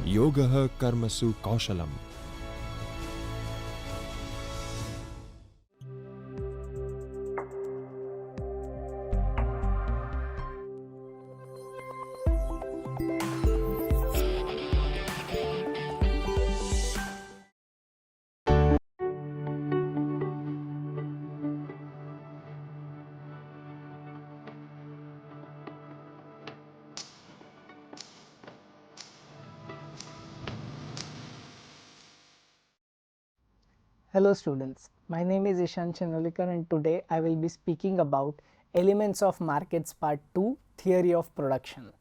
Yogaha Karmasu Kaushalam. Hello students, my name is Ishan Chenolikar and today I will be speaking about Elements of Markets Part 2 Theory of Production.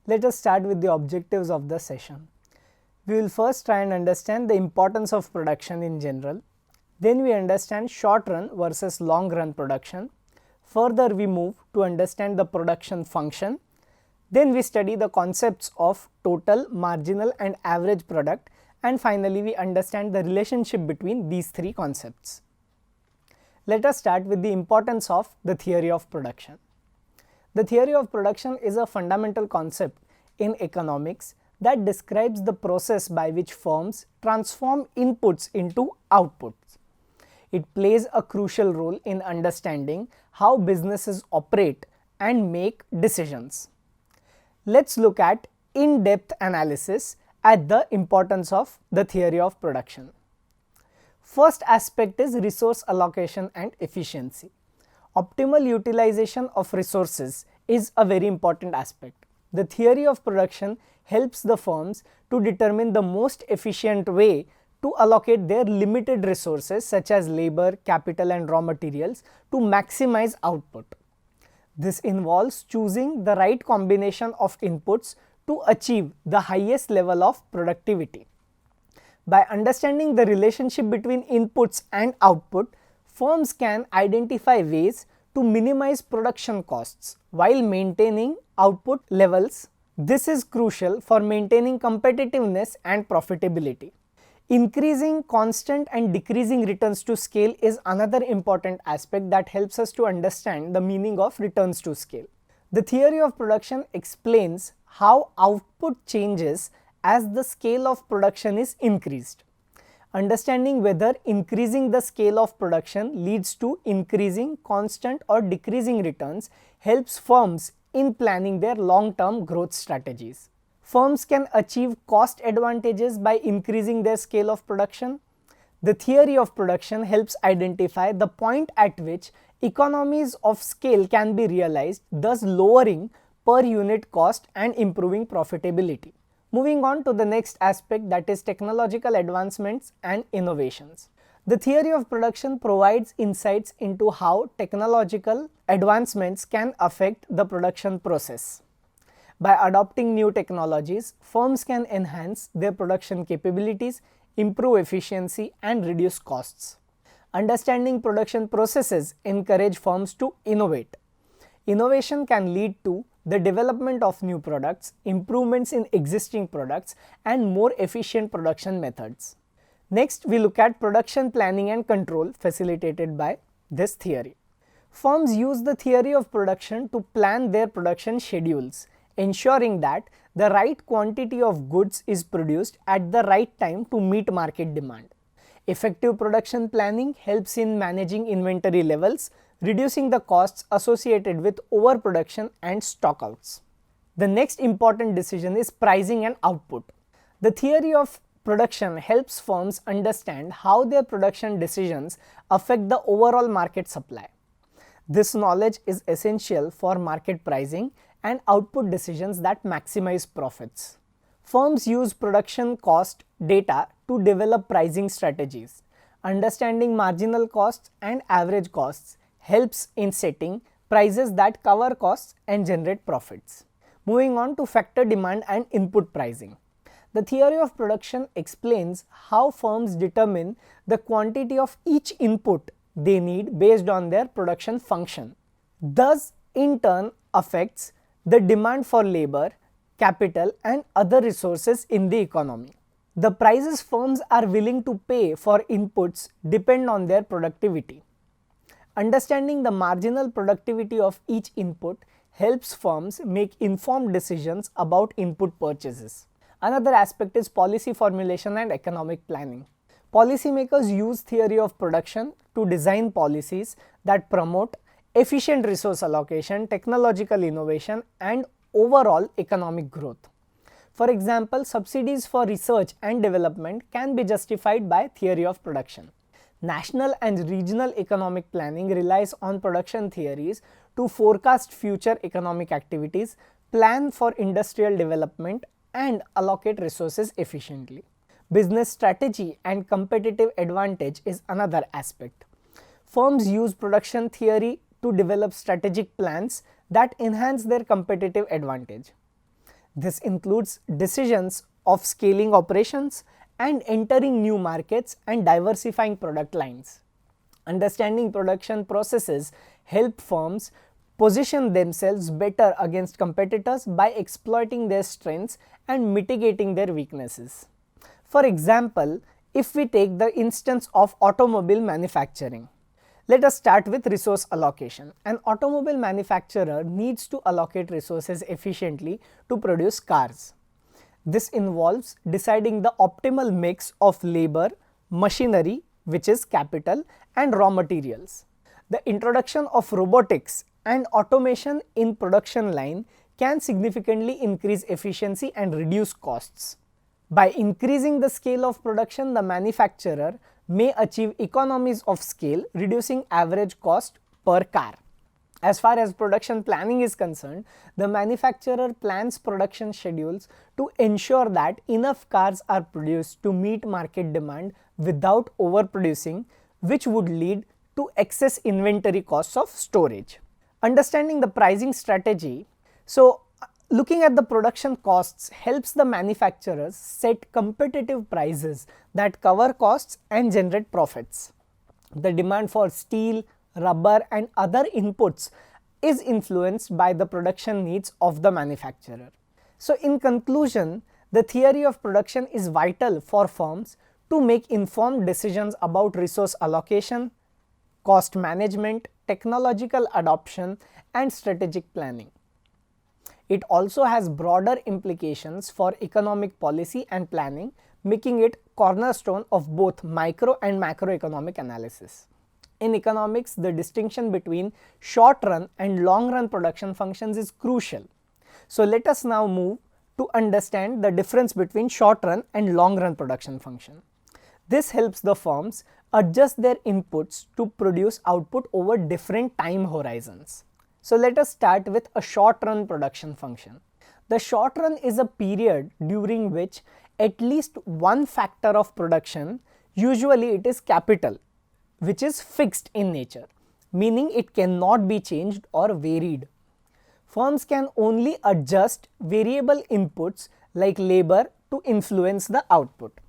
Let us start with the objectives of the session. We will first try and understand the importance of production in general. Then we understand short run versus long run production. Further we move to understand the production function. Then we study the concepts of total, marginal and average product, and finally we understand the relationship between these three concepts. Let us start with the importance of the theory of production. The theory of production is a fundamental concept in economics that describes the process by which firms transform inputs into outputs. It plays a crucial role in understanding how businesses operate and make decisions. Let's look at in-depth analysis at the importance of the theory of production. First aspect is resource allocation and efficiency. Optimal utilization of resources is a very important aspect. The theory of production helps the firms to determine the most efficient way to allocate their limited resources such as labor, capital and raw materials to maximize output. This involves choosing the right combination of inputs to achieve the highest level of productivity. By understanding the relationship between inputs and output, firms can identify ways to minimize production costs while maintaining output levels. This is crucial for maintaining competitiveness and profitability. Increasing constant and decreasing returns to scale is another important aspect that helps us to understand the meaning of returns to scale. The theory of production explains how output changes as the scale of production is increased. Understanding whether increasing the scale of production leads to increasing, constant or decreasing returns helps firms in planning their long-term growth strategies. Firms can achieve cost advantages by increasing their scale of production. The theory of production helps identify the point at which economies of scale can be realized, thus lowering per unit cost and improving profitability. Moving on to the next aspect, that is technological advancements and innovations. The theory of production provides insights into how technological advancements can affect the production process. By adopting new technologies, firms can enhance their production capabilities, improve efficiency and reduce costs. Understanding production processes encourage firms to innovate. Innovation can lead to the development of new products, improvements in existing products and more efficient production methods. Next, we look at production planning and control facilitated by this theory. Firms use the theory of production to plan their production schedules, ensuring that the right quantity of goods is produced at the right time to meet market demand. Effective production planning helps in managing inventory levels, reducing the costs associated with overproduction and stockouts. The next important decision is pricing and output. The theory of production helps firms understand how their production decisions affect the overall market supply. This knowledge is essential for market pricing and output decisions that maximize profits. Firms use production cost data to develop pricing strategies. Understanding marginal costs and average costs helps in setting prices that cover costs and generate profits. Moving on to factor demand and input pricing. The theory of production explains how firms determine the quantity of each input they need based on their production function. Thus, in turn, affects the demand for labor, capital and other resources in the economy. The prices firms are willing to pay for inputs depend on their productivity. Understanding the marginal productivity of each input helps firms make informed decisions about input purchases. Another aspect is policy formulation and economic planning. Policymakers use theory of production to design policies that promote efficient resource allocation, technological innovation, and overall economic growth. For example, subsidies for research and development can be justified by theory of production. National and regional economic planning relies on production theories to forecast future economic activities, plan for industrial development, and allocate resources efficiently. Business strategy and competitive advantage is another aspect. Firms use production theory to develop strategic plans that enhance their competitive advantage. This includes decisions of scaling operations and entering new markets and diversifying product lines. Understanding production processes help firms position themselves better against competitors by exploiting their strengths and mitigating their weaknesses. For example, if we take the instance of automobile manufacturing, let us start with resource allocation. An automobile manufacturer needs to allocate resources efficiently to produce cars. This involves deciding the optimal mix of labor, machinery, which is capital, and raw materials. The introduction of robotics and automation in production line can significantly increase efficiency and reduce costs. By increasing the scale of production, the manufacturer may achieve economies of scale, reducing average cost per car. As far as production planning is concerned, the manufacturer plans production schedules to ensure that enough cars are produced to meet market demand without overproducing, which would lead to excess inventory costs of storage. Understanding the pricing strategy, looking at the production costs helps the manufacturers set competitive prices that cover costs and generate profits. The demand for steel, rubber, and other inputs is influenced by the production needs of the manufacturer. So in conclusion, the theory of production is vital for firms to make informed decisions about resource allocation, cost management, technological adoption, and strategic planning. It also has broader implications for economic policy and planning, making it cornerstone of both micro and macroeconomic analysis. In economics, the distinction between short-run and long-run production functions is crucial. So let us now move to understand the difference between short-run and long-run production function. This helps the firms adjust their inputs to produce output over different time horizons. So let us start with a short-run production function. The short run is a period during which at least one factor of production, usually it is capital, which is fixed in nature, meaning it cannot be changed or varied. Firms can only adjust variable inputs like labor to influence the output.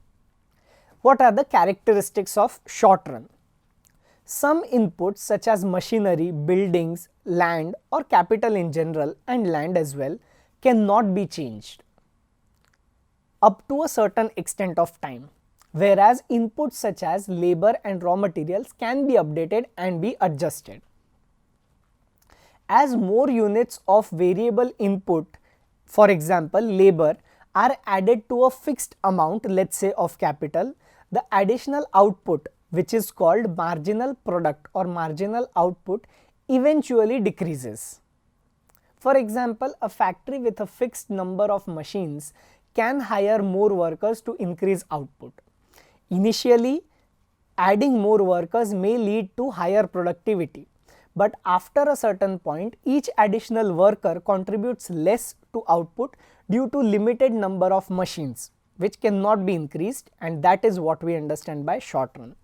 What are the characteristics of short run? Some inputs such as machinery, buildings, land or capital in general and land as well cannot be changed up to a certain extent of time, whereas inputs such as labor and raw materials can be updated and be adjusted. As more units of variable input, for example labor, are added to a fixed amount, let's say of capital, the additional output, which is called marginal product or marginal output, eventually decreases. For example, a factory with a fixed number of machines can hire more workers to increase output. Initially, adding more workers may lead to higher productivity, but after a certain point, each additional worker contributes less to output due to limited number of machines, which cannot be increased, and that is what we understand by short run.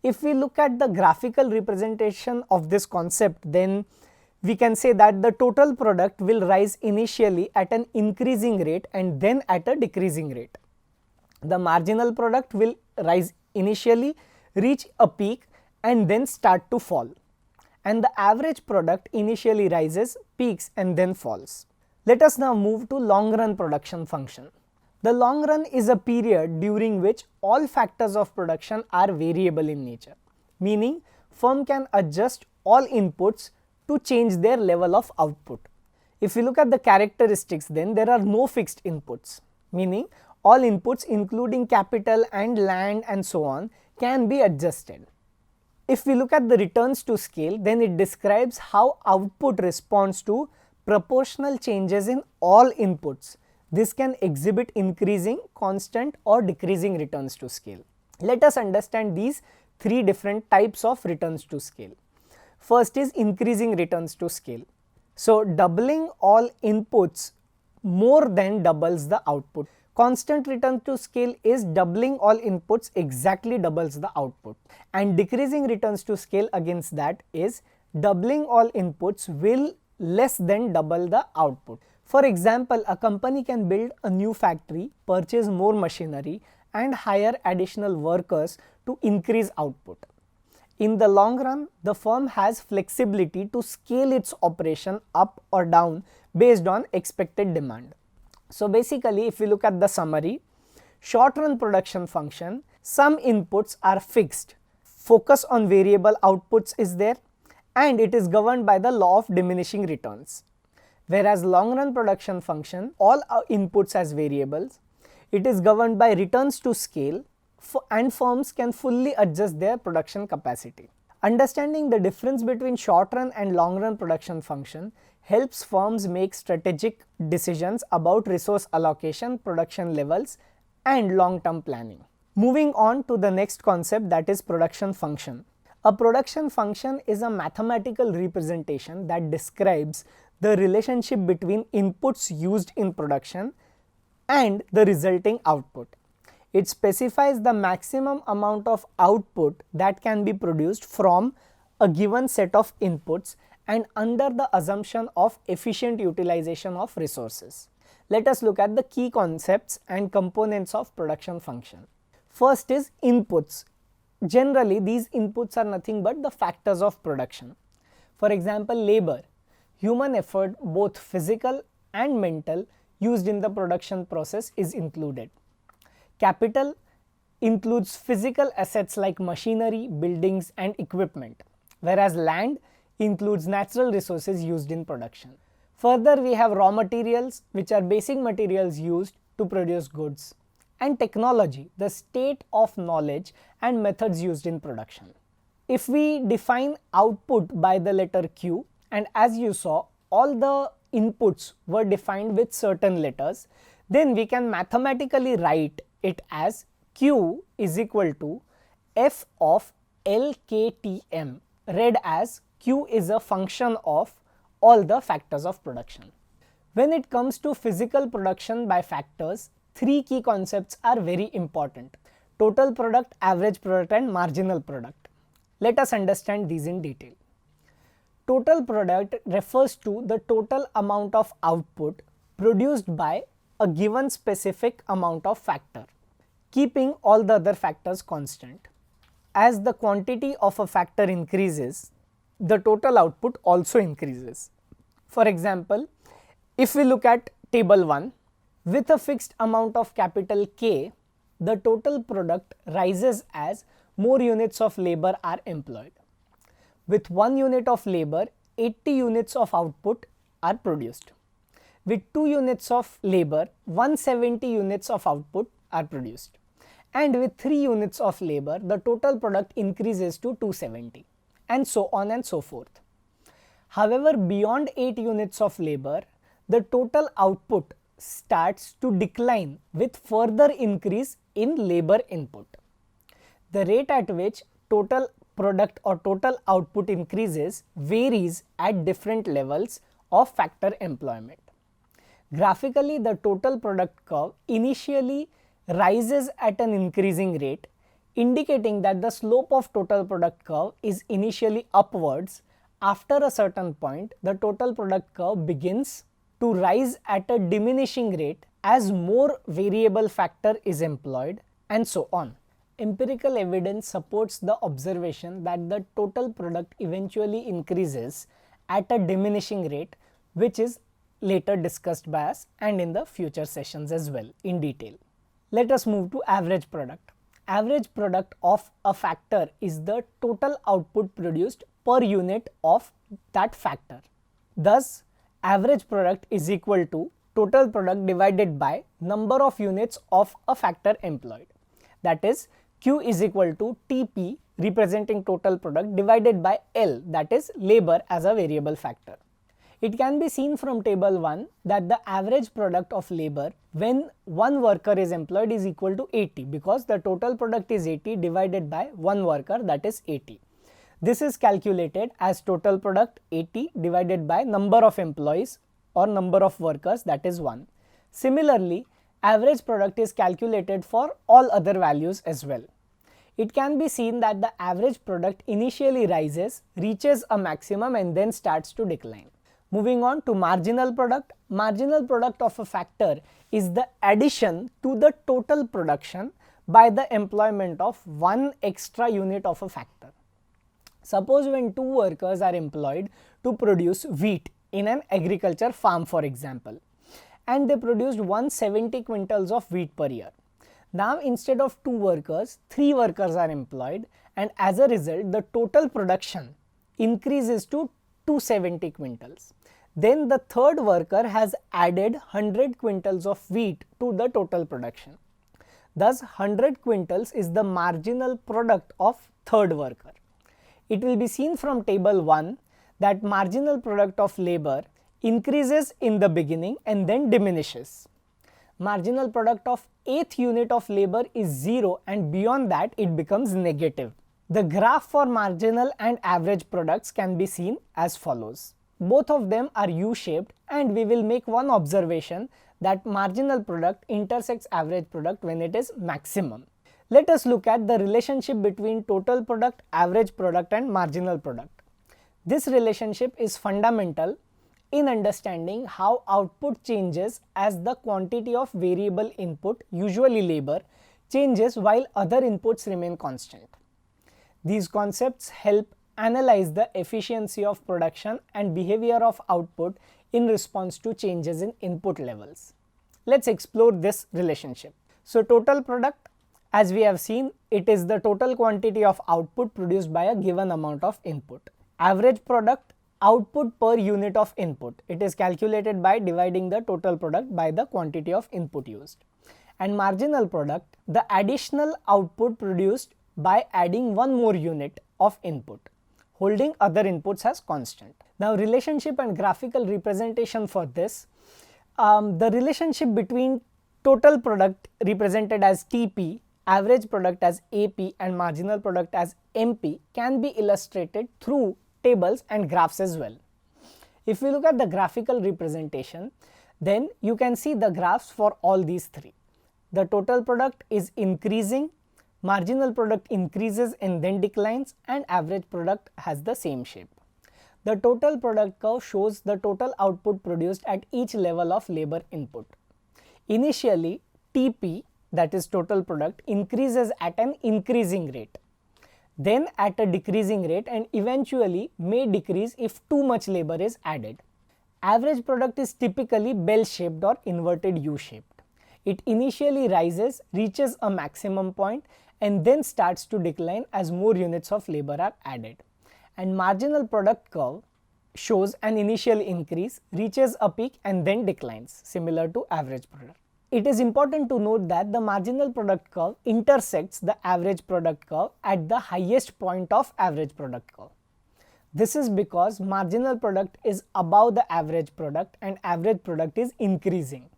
If we look at the graphical representation of this concept, then we can say that the total product will rise initially at an increasing rate and then at a decreasing rate. The marginal product will rise initially, reach a peak and then start to fall. And the average product initially rises, peaks and then falls. Let us now move to long run production function. The long run is a period during which all factors of production are variable in nature, meaning firm can adjust all inputs to change their level of output. If we look at the characteristics, then there are no fixed inputs. meaning all inputs including capital and land and so on can be adjusted. If we look at the returns to scale, then it describes how output responds to proportional changes in all inputs. This can exhibit increasing, constant or decreasing returns to scale. Let us understand these three different types of returns to scale. First is increasing returns to scale. So doubling all inputs more than doubles the output. Constant return to scale is doubling all inputs exactly doubles the output, and decreasing returns to scale against that is doubling all inputs will less than double the output. For example, a company can build a new factory, purchase more machinery and hire additional workers to increase output. In the long run, the firm has flexibility to scale its operation up or down based on expected demand. So basically, if we look at the summary, short run production function, some inputs are fixed, focus on variable outputs is there, and it is governed by the law of diminishing returns. Whereas long run production function, all inputs as variables, it is governed by returns to scale, and firms can fully adjust their production capacity. Understanding the difference between short run and long run production function helps firms make strategic decisions about resource allocation, production levels and long-term planning. Moving on to the next concept, that is production function. A production function is a mathematical representation that describes the relationship between inputs used in production and the resulting output. It specifies the maximum amount of output that can be produced from a given set of inputs and under the assumption of efficient utilization of resources. Let us look at the key concepts and components of production function. First is inputs. Generally, these inputs are nothing but the factors of production. For example, labor, human effort, both physical and mental, used in the production process is included. Capital includes physical assets like machinery, buildings and equipment, whereas land includes natural resources used in production. Further, we have raw materials, which are basic materials used to produce goods, and technology, the state of knowledge and methods used in production. If we define output by the letter Q, and as you saw, all the inputs were defined with certain letters, then we can mathematically write it as Q is equal to F of LKTM, read as Q is a function of all the factors of production. When it comes to physical production by factors, three key concepts are very important: total product, average product and marginal product. Let us understand these in detail. Total product refers to the total amount of output produced by a given specific amount of factor, keeping all the other factors constant. As the quantity of a factor increases, the total output also increases. For example, if we look at table 1, with a fixed amount of capital K, the total product rises as more units of labor are employed. With 1 unit of labor, 80 units of output are produced. With 2 units of labor, 170 units of output are produced. And with 3 units of labor, the total product increases to 270, and so on and so forth. However, beyond 8 units of labor, the total output starts to decline with further increase in labor input. The rate at which total product or total output increases varies at different levels of factor employment. Graphically, the total product curve initially rises at an increasing rate, indicating that the slope of total product curve is initially upwards. After a certain point, the total product curve begins to rise at a diminishing rate as more variable factor is employed, and so on. Empirical evidence supports the observation that the total product eventually increases at a diminishing rate, which is later discussed by us and in the future sessions as well in detail. Let us move to average product. Average product of a factor is the total output produced per unit of that factor. Thus, average product is equal to total product divided by number of units of a factor employed. That is, Q is equal to TP representing total product divided by L, that is labor as a variable factor. It can be seen from table 1 that the average product of labor when one worker is employed is equal to 80, because the total product is 80 divided by one worker, that is 80. This is calculated as total product 80 divided by number of employees or number of workers, that is 1. Similarly, average product is calculated for all other values as well. It can be seen that the average product initially rises, reaches a maximum and then starts to decline. Moving on to marginal product. Marginal product of a factor is the addition to the total production by the employment of one extra unit of a factor. Suppose when two workers are employed to produce wheat in an agriculture farm, for example, and they produced 170 quintals of wheat per year. Now instead of 2 workers, 3 workers are employed, and as a result the total production increases to 270 quintals. Then the third worker has added 100 quintals of wheat to the total production. Thus 100 quintals is the marginal product of third worker. It will be seen from table 1 that marginal product of labor increases in the beginning and then diminishes. Marginal product of 8th unit of labor is 0, and beyond that it becomes negative. The graph for marginal and average products can be seen as follows. Both of them are U-shaped, and we will make one observation that marginal product intersects average product when it is maximum. Let us look at the relationship between total product, average product and marginal product. This relationship is fundamental in understanding how output changes as the quantity of variable input, usually labor, changes while other inputs remain constant. These concepts help analyze the efficiency of production and behavior of output in response to changes in input levels. Let's explore this relationship. So total product, as we have seen, it is the total quantity of output produced by a given amount of input. Average product, output per unit of input. It is calculated by dividing the total product by the quantity of input used. And marginal product, the additional output produced by adding one more unit of input, holding other inputs as constant. Now relationship and graphical representation for this. The relationship between total product represented as TP, average product as AP and marginal product as MP can be illustrated through tables and graphs as well. If we look at the graphical representation, then you can see the graphs for all these three. The total product is increasing, marginal product increases and then declines, and average product has the same shape. The total product curve shows the total output produced at each level of labor input. Initially, TP, that is total product, increases at an increasing rate, then at a decreasing rate, and eventually may decrease if too much labor is added. Average product is typically bell-shaped or inverted U-shaped. It initially rises, reaches a maximum point, and then starts to decline as more units of labor are added. And marginal product curve shows an initial increase, reaches a peak and then declines, similar to average product. It is important to note that the marginal product curve intersects the average product curve at the highest point of average product curve. This is because marginal product is above the average product and average product is increasing.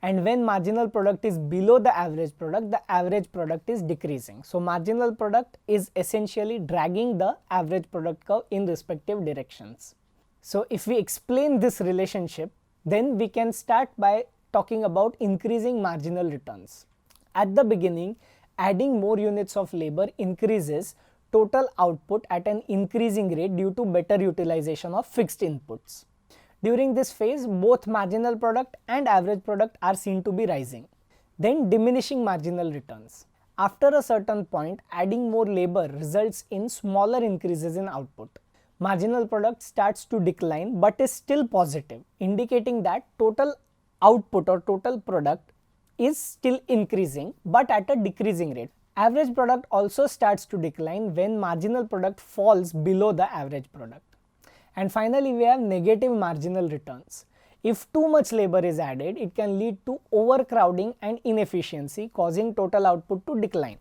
And when marginal product is below the average product is decreasing. So marginal product is essentially dragging the average product curve in respective directions. So if we explain this relationship, then we can start by talking about increasing marginal returns. At the beginning, adding more units of labor increases total output at an increasing rate due to better utilization of fixed inputs. During this phase, both marginal product and average product are seen to be rising. Then diminishing marginal returns. After a certain point, adding more labor results in smaller increases in output. Marginal product starts to decline but is still positive, indicating that total output or total product is still increasing but at a decreasing rate. Average product also starts to decline when marginal product falls below the average product. And finally, we have negative marginal returns. If too much labor is added, it can lead to overcrowding and inefficiency, causing total output to decline.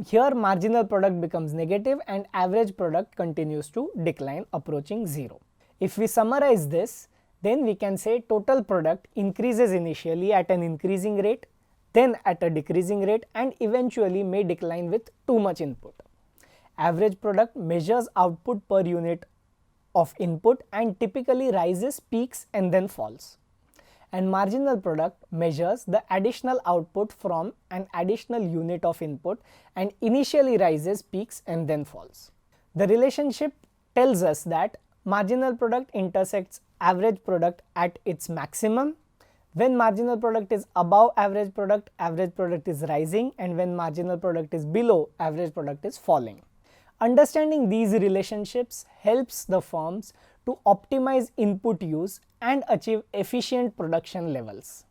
Here marginal product becomes negative and average product continues to decline, approaching zero. If we summarize this, then we can say total product increases initially at an increasing rate, then at a decreasing rate, and eventually may decline with too much input. Average product measures output per unit of input and typically rises, peaks and then falls. And marginal product measures the additional output from an additional unit of input and initially rises, peaks and then falls. The relationship tells us that marginal product intersects average product at its maximum. When marginal product is above average product is rising, and when marginal product is below, average product is falling. Understanding these relationships helps the firms to optimize input use and achieve efficient production levels.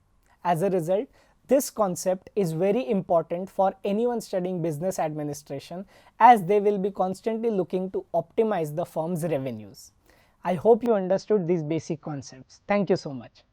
As a result, this concept is very important for anyone studying business administration, as they will be constantly looking to optimize the firm's revenues. I hope you understood these basic concepts. Thank you so much.